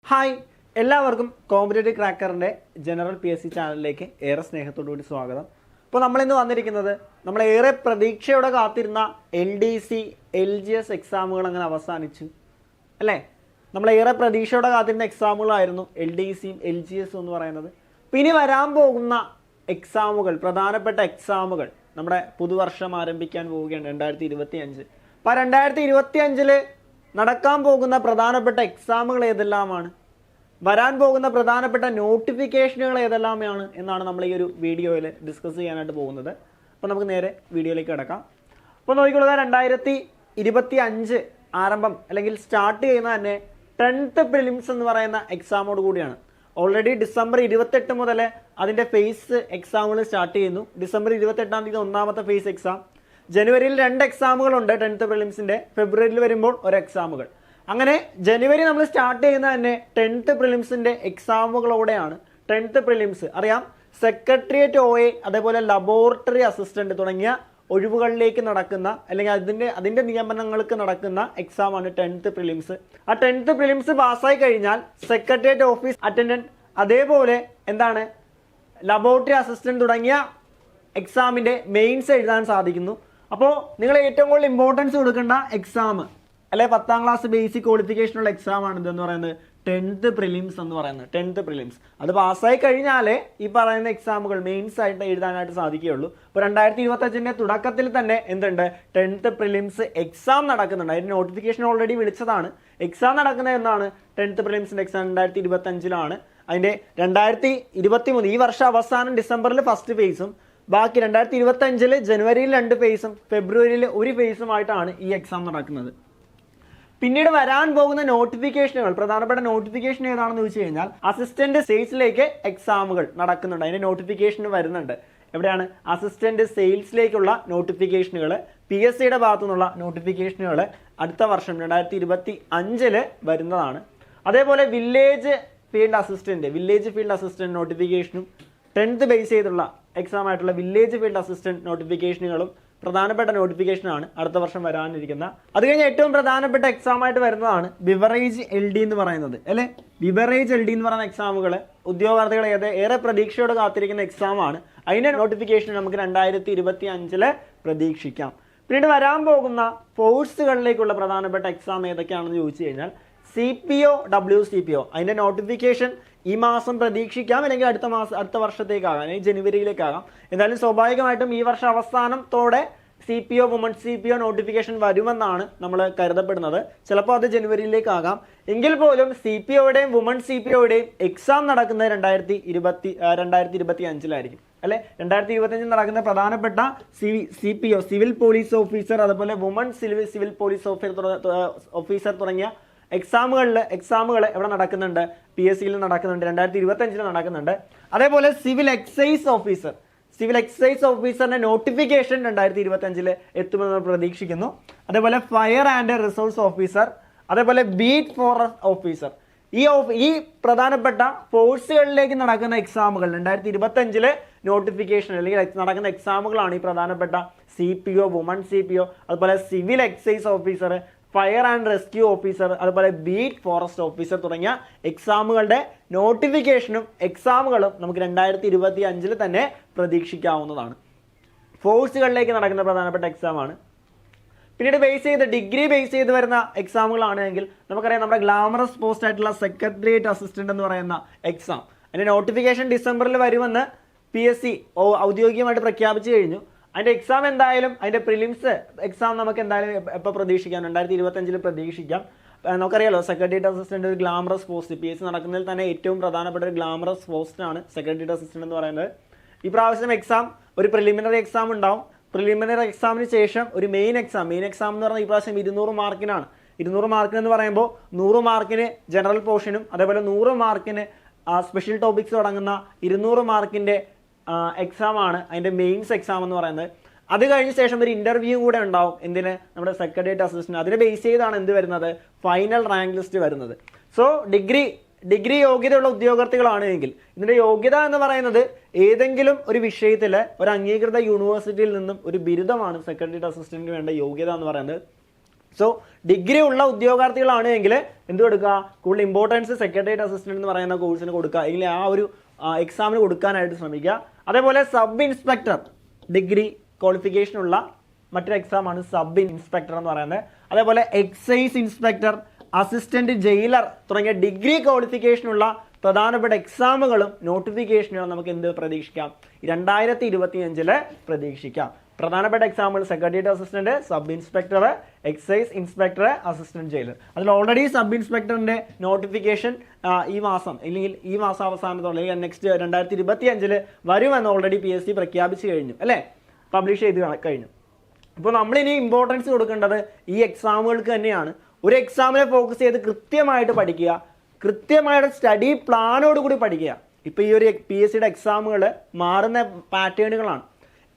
Hi, എല്ലാവർക്കും competitive ക്രാക്കറിൻ്റെ general PSC ചാനലിലേക്ക് ഏറെ സ്നേഹത്തോടുകൂടി സ്വാഗതം. ഇപ്പോൾ നമ്മളിന്ന് വന്നിരിക്കുന്നത് നമ്മളേറെ പ്രതീക്ഷയോടെ കാത്തിരുന്ന LDC LGS എക്സാമുകൾ അങ്ങനെ അവസാനിച്ചു അല്ലേ. നമ്മളേറെ പ്രതീക്ഷയോടെ കാത്തിരുന്ന എക്സാമുകളായിരുന്നു LDCയും LGSും എന്ന് പറയുന്നത്. അപ്പോൾ ഇനി വരാൻ പോകുന്ന എക്സാമുകൾ, പ്രധാനപ്പെട്ട എക്സാമുകൾ, നമ്മുടെ പുതുവർഷം ആരംഭിക്കാൻ പോവുകയാണ് 2025. അപ്പോൾ 2025 നടക്കാൻ പോകുന്ന പ്രധാനപ്പെട്ട എക്സാമുകൾ ഏതെല്ലാമാണ്, വരാൻ പോകുന്ന പ്രധാനപ്പെട്ട നോട്ടിഫിക്കേഷനുകൾ ഏതെല്ലാമാണ് എന്നാണ് നമ്മൾ ഈ ഒരു വീഡിയോയിൽ ഡിസ്കസ് ചെയ്യാനായിട്ട് പോകുന്നത്. അപ്പോൾ നമുക്ക് നേരെ വീഡിയോയിലേക്ക് കിടക്കാം. അപ്പോൾ നോക്കിക്കൊള്ളുക, 2025 ആരംഭം അല്ലെങ്കിൽ സ്റ്റാർട്ട് ചെയ്യുന്ന തന്നെ 10th പ്രിലിംസ് എന്ന് പറയുന്ന എക്സാമോട് കൂടിയാണ്. ഓൾറെഡി ഡിസംബർ 28 മുതൽ അതിൻ്റെ ഫേസ് എക്സാമുകൾ സ്റ്റാർട്ട് ചെയ്യുന്നു. ഡിസംബർ 28-ാം തീയതി ഒന്നാമത്തെ ഫേസ് എക്സാം, ജനുവരിയിൽ 2 എക്സാമുകളുണ്ട് 10th പ്രിലിംസിൻ്റെ, ഫെബ്രുവരിയിൽ വരുമ്പോൾ ഒരു എക്സാമുകൾ. അങ്ങനെ ജനുവരി നമ്മൾ സ്റ്റാർട്ട് ചെയ്യുന്ന തന്നെ 10th പ്രിലിംസിൻ്റെ എക്സാമുകളോടെയാണ്. 10th പ്രിലിംസ് അറിയാം, സെക്രട്ടേറിയറ്റ് OA, അതേപോലെ ലബോറട്ടറി അസിസ്റ്റന്റ് തുടങ്ങിയ ഒഴിവുകളിലേക്ക് നടക്കുന്ന അല്ലെങ്കിൽ അതിൻ്റെ നിയമനങ്ങൾക്ക് നടക്കുന്ന എക്സാമാണ് 10th പ്രിലിംസ്. ആ 10th പ്രിലിംസ് പാസ്സായി കഴിഞ്ഞാൽ സെക്രട്ടേറിയറ്റ് ഓഫീസ് അറ്റൻഡന്റ്, അതേപോലെ ലബോറട്ടറി അസിസ്റ്റന്റ് തുടങ്ങിയ എക്സാമിൻ്റെ മെയിൻസ് എഴുതാൻ സാധിക്കുന്നു. അപ്പോൾ നിങ്ങൾ ഏറ്റവും കൂടുതൽ ഇമ്പോർട്ടൻസ് കൊടുക്കേണ്ട എക്സാം അല്ലെ 10ാം ക്ലാസ് ബേസിക് ക്വാളിഫിക്കേഷനുള്ള എക്സാമാണ് ഇതെന്ന് പറയുന്നത് 10th പ്രിലിംസ് എന്ന് പറയുന്നത്. 10th പ്രിലിംസ് അത് പാസ്സായി കഴിഞ്ഞാലേ ഈ പറയുന്ന എക്സാമുകൾ മെയിൻസ് ആയിട്ട് എഴുതാനായിട്ട് സാധിക്കുകയുള്ളൂ. ഇപ്പോൾ 2025 തുടക്കത്തിൽ തന്നെ എന്തുണ്ട്, 10th പ്രിലിംസ് എക്സാം നടക്കുന്നുണ്ട്. അതിന് നോട്ടിഫിക്കേഷൻ ഓൾറെഡി വിളിച്ചതാണ്. എക്സാം നടക്കുന്നത് എന്നാണ് 10th പ്രിലിംസിൻ്റെ എക്സാം 2025 അതിൻ്റെ 2023 ഈ വർഷം അവസാനം ഡിസംബറിൽ ഫസ്റ്റ് ഫേസും, ബാക്കി 2025 ജനുവരിയിൽ 2 ഫേസും ഫെബ്രുവരിയിൽ 1 ഫേസുമായിട്ടാണ് ഈ എക്സാം നടക്കുന്നത്. പിന്നീട് വരാൻ പോകുന്ന നോട്ടിഫിക്കേഷനുകൾ, പ്രധാനപ്പെട്ട നോട്ടിഫിക്കേഷൻ ഏതാണെന്ന് ചോദിച്ചു കഴിഞ്ഞാൽ അസിസ്റ്റന്റ് സെയിൽസിലേക്ക് എക്സാമുകൾ നടക്കുന്നുണ്ട്. അതിന്റെ നോട്ടിഫിക്കേഷൻ വരുന്നുണ്ട്. എവിടെയാണ് അസിസ്റ്റന്റ് സെയിൽസിലേക്കുള്ള നോട്ടിഫിക്കേഷനുകൾ, PSCയുടെ ഭാഗത്തു നിന്നുള്ള നോട്ടിഫിക്കേഷനുകൾ അടുത്ത വർഷം 2025 വരുന്നതാണ്. അതേപോലെ വില്ലേജ് ഫീൽഡ് അസിസ്റ്റന്റ് നോട്ടിഫിക്കേഷനും 10th ബേസ് ചെയ്തുള്ള എക്സാം ആയിട്ടുള്ള വില്ലേജ് ഫീൽഡ് അസിസ്റ്റന്റ് നോട്ടിഫിക്കേഷനുകളും പ്രധാനപ്പെട്ട നോട്ടിഫിക്കേഷനാണ് അടുത്ത വർഷം വരാനിരിക്കുന്ന. അത് കഴിഞ്ഞ് ഏറ്റവും പ്രധാനപ്പെട്ട എക്സാം ആയിട്ട് വരുന്നതാണ് ബിവറേജ് LD എന്ന് പറയുന്നത് അല്ലെ. ബിവറേജ് LD എന്ന് പറയുന്ന എക്സാമുകൾ ഉദ്യോഗാർത്ഥികൾ ഏറെ പ്രതീക്ഷയോടെ കാത്തിരിക്കുന്ന എക്സാമാണ്. അതിന്റെ നോട്ടിഫിക്കേഷൻ നമുക്ക് 2025 പ്രതീക്ഷിക്കാം. പിന്നീട് വരാൻ പോകുന്ന ഫോഴ്സുകളിലേക്കുള്ള പ്രധാനപ്പെട്ട എക്സാം ഏതൊക്കെയാണെന്ന് ചോദിച്ചു കഴിഞ്ഞാൽ CPO WCPO അതിന്റെ നോട്ടിഫിക്കേഷൻ ഈ മാസം പ്രതീക്ഷിക്കാം, അല്ലെങ്കിൽ അടുത്ത വർഷത്തേക്കാകാം, അല്ലെങ്കിൽ ജനുവരിയിലേക്കാകാം. എന്തായാലും സ്വാഭാവികമായിട്ടും ഈ വർഷം അവസാനത്തോടെ CPO വുമൺസ് CPO നോട്ടിഫിക്കേഷൻ വരുമെന്നാണ് നമ്മൾ കരുതപ്പെടുന്നത്. ചിലപ്പോൾ അത് ജനുവരിയിലേക്കാകാം. എങ്കിൽ പോലും CPOയുടെയും വുമൺസ് CPOയുടെയും എക്സാം നടക്കുന്നത് 2025 അല്ലെ. 2025 നടക്കുന്ന പ്രധാനപ്പെട്ട CPO സിവിൽ പോലീസ് ഓഫീസർ, അതുപോലെ വുമൺസ് സിവിൽ പോലീസ് ഓഫീസർ തുടങ്ങിയ എക്സാമുകൾ എവിടെ നടക്കുന്നുണ്ട്, PSCയിൽ നടക്കുന്നുണ്ട്, 2025 നടക്കുന്നുണ്ട്. അതേപോലെ സിവിൽ എക്സൈസ് ഓഫീസറിന്റെ നോട്ടിഫിക്കേഷൻ 2025 എത്തുമെന്ന് പ്രതീക്ഷിക്കുന്നു. അതേപോലെ ഫയർ ആൻഡ് റിസോഴ്സ് ഓഫീസർ, അതേപോലെ ബീറ്റ് ഫോറസ്റ്റ് ഓഫീസർ, ഈ പ്രധാനപ്പെട്ട ഫോഴ്സുകളിലേക്ക് നടക്കുന്ന എക്സാമുകൾ 2025 നോട്ടിഫിക്കേഷൻ അല്ലെങ്കിൽ നടക്കുന്ന എക്സാമുകളാണ് ഈ പ്രധാനപ്പെട്ട CPO, വുമൺ CPO, അതുപോലെ civil excise officer, fire and rescue officer, അതുപോലെ ബീറ്റ് ഫോറസ്റ്റ് ഓഫീസർ തുടങ്ങിയ എക്സാമുകളുടെ നോട്ടിഫിക്കേഷനും എക്സാമുകളും നമുക്ക് 2025 തന്നെ പ്രതീക്ഷിക്കാവുന്നതാണ്. ഫോഴ്സുകളിലേക്ക് നടക്കുന്ന പ്രധാനപ്പെട്ട എക്സാമാണ്. പിന്നീട് ഡിഗ്രി ബേസ് ചെയ്ത് വരുന്ന എക്സാമുകളാണെങ്കിൽ നമുക്കറിയാം, നമ്മുടെ ഗ്ലാമറസ് പോസ്റ്റ് ആയിട്ടുള്ള സെക്രട്ടേറിയറ്റ് അസിസ്റ്റന്റ് എന്ന് പറയുന്ന എക്സാം, അതിന്റെ നോട്ടിഫിക്കേഷൻ ഡിസംബറിൽ വരുമെന്ന് PSC ഔദ്യോഗികമായിട്ട് പ്രഖ്യാപിച്ചു കഴിഞ്ഞു. അതിന്റെ എക്സാം എന്തായാലും, അതിന്റെ പ്രിലിംസ് എക്സാം നമുക്ക് എന്തായാലും എപ്പോൾ പ്രതീക്ഷിക്കാം, 2025 പ്രതീക്ഷിക്കാം. നമുക്കറിയാലോ, സെക്രട്ടേറിയറ്റ് അസിസ്റ്റന്റ് ഒരു ഗ്ലാമറസ് പോസ്റ്റ്, PSC നടക്കുന്നതിൽ തന്നെ ഏറ്റവും പ്രധാനപ്പെട്ട ഒരു ഗ്ലാമറസ് പോസ്റ്റാണ് സെക്രട്ടേറിയറ്റ് അസിസ്റ്റന്റ് എന്ന് പറയുന്നത്. ഈ പ്രാവശ്യം എക്സാം ഒരു പ്രിലിമിനറി എക്സാം ഉണ്ടാവും. പ്രിലിമിനറി എക്സാമിന് ശേഷം ഒരു മെയിൻ എക്സാം എന്ന് പറഞ്ഞാൽ ഈ പ്രാവശ്യം 200 മാർക്കിനാണ്. 200 മാർക്കിന് എന്ന് പറയുമ്പോൾ 100 മാർക്കിന് ജനറൽ പോർഷനും, അതേപോലെ 100 മാർക്കിന് സ്പെഷ്യൽ ടോപ്പിക്സ് അടങ്ങുന്ന 200 മാർക്കിന്റെ എക്സാമാണ് അതിന്റെ മെയിൻസ് എക്സാം എന്ന് പറയുന്നത്. അത് കഴിഞ്ഞ ശേഷം ഒരു ഇന്റർവ്യൂ കൂടെ ഉണ്ടാവും. നമ്മുടെ സെക്രട്ടേറിയറ്റ് അസിസ്റ്റന്റ്. അതിനെ ബേസ് ചെയ്താണ് വരുന്നത്, ഫൈനൽ റാങ്ക് ലിസ്റ്റ് വരുന്നത്. സോ ഡിഗ്രി യോഗ്യതയുള്ള ഉദ്യോഗാർത്ഥികളാണ് എങ്കിൽ ഇതിന്റെ യോഗ്യത എന്ന് പറയുന്നത് ഏതെങ്കിലും ഒരു വിഷയത്തിൽ ഒരു അംഗീകൃത യൂണിവേഴ്സിറ്റിയിൽ നിന്നും ഒരു ബിരുദമാണ് സെക്രട്ടേറിയറ്റ് അസിസ്റ്റന്റിന് വേണ്ട യോഗ്യത എന്ന് പറയുന്നത്. സോ ഡിഗ്രി ഉള്ള ഉദ്യോഗാർത്ഥികളാണ് എങ്കിൽ എന്ത് കൊടുക്കുക, കൂടുതൽ ഇമ്പോർട്ടൻസ് സെക്രട്ടേറിയറ്റ് അസിസ്റ്റന്റ് എന്ന് പറയുന്ന കോഴ്സിന് കൊടുക്കുക, അല്ലെങ്കിൽ ആ ഒരു എക്സാമിന് കൊടുക്കാനായിട്ട് ശ്രമിക്കുക. അതേപോലെ സബ് ഇൻസ്പെക്ടർ ഡിഗ്രി ക്വാളിഫിക്കേഷനുള്ള മറ്റൊരു എക്സാമാണ് സബ് ഇൻസ്പെക്ടർ എന്ന് പറയുന്നത്. അതേപോലെ എക്സൈസ് ഇൻസ്പെക്ടർ, അസിസ്റ്റന്റ് ജയിലർ തുടങ്ങിയ ഡിഗ്രി ക്വാളിഫിക്കേഷനുള്ള പ്രധാനപ്പെട്ട എക്സാമുകളും നോട്ടിഫിക്കേഷനുകളും നമുക്ക് എന്ത് പ്രതീക്ഷിക്കാം, 2025 പ്രതീക്ഷിക്കാം. പ്രധാനപ്പെട്ട example secretariat assistant, sub inspector, excise inspector, assistant jailer. അതിൽ ഓൾറെഡി സബ് ഇൻസ്പെക്ടറിന്റെ നോട്ടിഫിക്കേഷൻ ഈ മാസം അല്ലെങ്കിൽ ഈ മാസം അവസാനത്തോടെ അല്ലെങ്കിൽ നെക്സ്റ്റ് 2025 വരുമെന്ന് ഓൾറെഡി PSC പ്രഖ്യാപിച്ചു കഴിഞ്ഞു അല്ലേ, പബ്ലിഷ് ചെയ്ത് കഴിഞ്ഞു. ഇപ്പോൾ നമ്മളിനി ഇമ്പോർട്ടൻസ് കൊടുക്കേണ്ടത് ഈ എക്സാമുകൾക്ക് തന്നെയാണ്. ഒരു എക്സാമിനെ ഫോക്കസ് ചെയ്ത് കൃത്യമായിട്ട് പഠിക്കുക, കൃത്യമായിട്ട് സ്റ്റഡി പ്ലാനോട് കൂടി പഠിക്കുക. ഇപ്പോൾ ഈ ഒരു PSCയുടെ എക്സാമുകൾ മാറുന്ന പാറ്റേണുകളാണ്.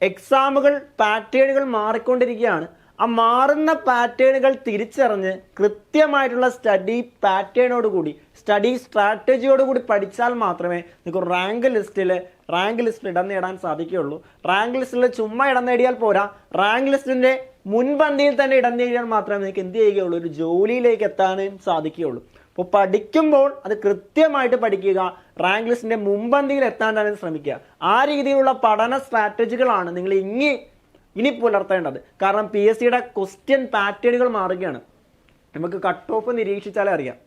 എക്സാമുകൾ പാറ്റേണുകൾ മാറിക്കൊണ്ടിരിക്കുകയാണ്. ആ മാറുന്ന പാറ്റേണുകൾ തിരിച്ചറിഞ്ഞ് കൃത്യമായിട്ടുള്ള സ്റ്റഡി പാറ്റേണോട് കൂടി, സ്റ്റഡി സ്ട്രാറ്റജിയോട് കൂടി പഠിച്ചാൽ മാത്രമേ നിങ്ങൾക്ക് റാങ്ക് ലിസ്റ്റിൽ ഇടം നേടാൻ സാധിക്കുകയുള്ളൂ. റാങ്ക് ലിസ്റ്റിൽ ചുമ്മാ ഇടം നേടിയാൽ പോരാ, റാങ്ക് ലിസ്റ്റിന്റെ മുൻപന്തിയിൽ തന്നെ ഇടം നേടിയാൽ മാത്രമേ നിങ്ങൾക്ക് എന്ത് ചെയ്യുകയുള്ളൂ, ഒരു ജോലിയിലേക്ക് എത്താനും സാധിക്കുകയുള്ളൂ. അപ്പോൾ പഠിക്കുമ്പോൾ അത് കൃത്യമായിട്ട് പഠിക്കുക, റാങ്ക് ലിസ്റ്റിന്റെ മുൻപന്തിയിൽ എത്താൻ തന്നെ ശ്രമിക്കുക. ആ രീതിയിലുള്ള പഠന സ്ട്രാറ്റജികളാണ് നിങ്ങൾ ഇനി പുലർത്തേണ്ടത്. കാരണം PSCയുടെ ക്വസ്റ്റ്യൻ പാറ്റേണുകൾ മാറുകയാണ്. നമുക്ക് കട്ട് ഓഫ് നിരീക്ഷിച്ചാലേ അറിയാം.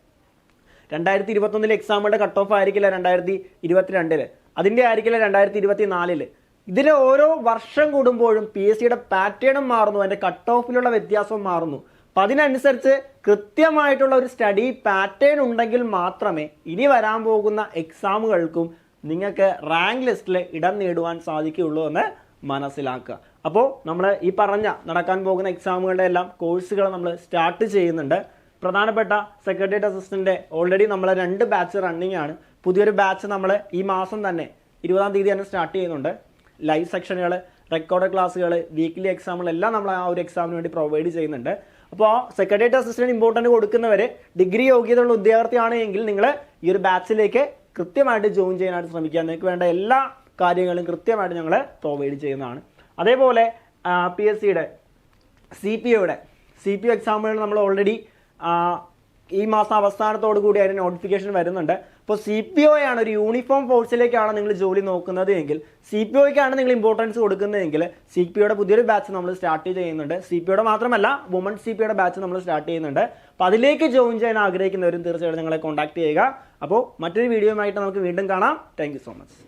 2021 എക്സാമുകളുടെ കട്ട് ഓഫ് ആയിരിക്കില്ല 2022, അതിൻ്റെ ആയിരിക്കില്ല 2024. ഇതിലെ ഓരോ വർഷം കൂടുമ്പോഴും PSCയുടെ പാറ്റേണും മാറുന്നു, അതിൻ്റെ കട്ട് ഓഫിലുള്ള വ്യത്യാസവും മാറുന്നു. അപ്പം അതിനനുസരിച്ച് കൃത്യമായിട്ടുള്ള ഒരു സ്റ്റഡി പാറ്റേൺ ഉണ്ടെങ്കിൽ മാത്രമേ ഇനി വരാൻ പോകുന്ന എക്സാമുകൾക്കും നിങ്ങൾക്ക് റാങ്ക് ലിസ്റ്റിൽ ഇടം നേടുവാൻ സാധിക്കുകയുള്ളൂ എന്ന് മനസ്സിലാക്കുക. അപ്പോൾ നമ്മൾ ഈ പറഞ്ഞ നടക്കാൻ പോകുന്ന എക്സാമുകളുടെ എല്ലാം കോഴ്സുകൾ നമ്മൾ സ്റ്റാർട്ട് ചെയ്യുന്നുണ്ട്. പ്രധാനപ്പെട്ട സെക്രട്ടേറിയറ്റ് അസിസ്റ്റന്റ് ഓൾറെഡി നമ്മൾ 2 ബാച്ച് റണ്ണിങ് ആണ്. പുതിയൊരു ബാച്ച് നമ്മൾ ഈ മാസം തന്നെ 20-ാം തീയതി തന്നെ സ്റ്റാർട്ട് ചെയ്യുന്നുണ്ട്. ലൈവ് സെക്ഷനുകൾ, റെക്കോർഡ് ക്ലാസ്സുകൾ, വീക്ക്ലി എക്സാമുകളെല്ലാം നമ്മൾ ആ ഒരു എക്സാമിന് വേണ്ടി പ്രൊവൈഡ് ചെയ്യുന്നുണ്ട്. അപ്പോൾ സെക്രട്ടേറിയറ്റ് അസിസ്റ്റന്റ് ഇമ്പോർട്ടൻറ്റ് കൊടുക്കുന്നവർ ഡിഗ്രി യോഗ്യതയുള്ള ഉദ്യോഗാർത്ഥിയാണെങ്കിൽ നിങ്ങൾ ഈ ഒരു ബാച്ചിലേക്ക് കൃത്യമായിട്ട് ജോയിൻ ചെയ്യാനായിട്ട് ശ്രമിക്കുക. നിങ്ങൾക്ക് വേണ്ട എല്ലാ കാര്യങ്ങളും കൃത്യമായിട്ട് ഞങ്ങൾ പ്രൊവൈഡ് ചെയ്യുന്നതാണ്. അതേപോലെ PSCയുടെ CPO എക്സാമുകൾ നമ്മൾ ഓൾറെഡി ഈ മാസം അവസാനത്തോടു കൂടി അതിന് നോട്ടിഫിക്കേഷൻ വരുന്നുണ്ട്. അപ്പോൾ CPO ആണ്, ഒരു യൂണിഫോം ഫോഴ്സിലേക്കാണ് നിങ്ങൾ ജോലി നോക്കുന്നത് എങ്കിൽ, CPOയ്ക്കാണ് നിങ്ങൾ ഇമ്പോർട്ടൻസ് കൊടുക്കുന്നതെങ്കിൽ CPOയുടെ പുതിയൊരു ബാച്ച് നമ്മൾ സ്റ്റാർട്ട് ചെയ്യുന്നുണ്ട്. CPOയുടെ മാത്രമല്ല വുമൺ CPOയുടെ ബാച്ച് നമ്മൾ സ്റ്റാർട്ട് ചെയ്യുന്നുണ്ട്. അപ്പോൾ അതിലേക്ക് ജോയിൻ ചെയ്യാൻ ആഗ്രഹിക്കുന്നവരും തീർച്ചയായിട്ടും നിങ്ങളെ കോൺടാക്ട് ചെയ്യുക. അപ്പോൾ മറ്റൊരു വീഡിയോയുമായിട്ട് നമുക്ക് വീണ്ടും കാണാം. Thank you so much.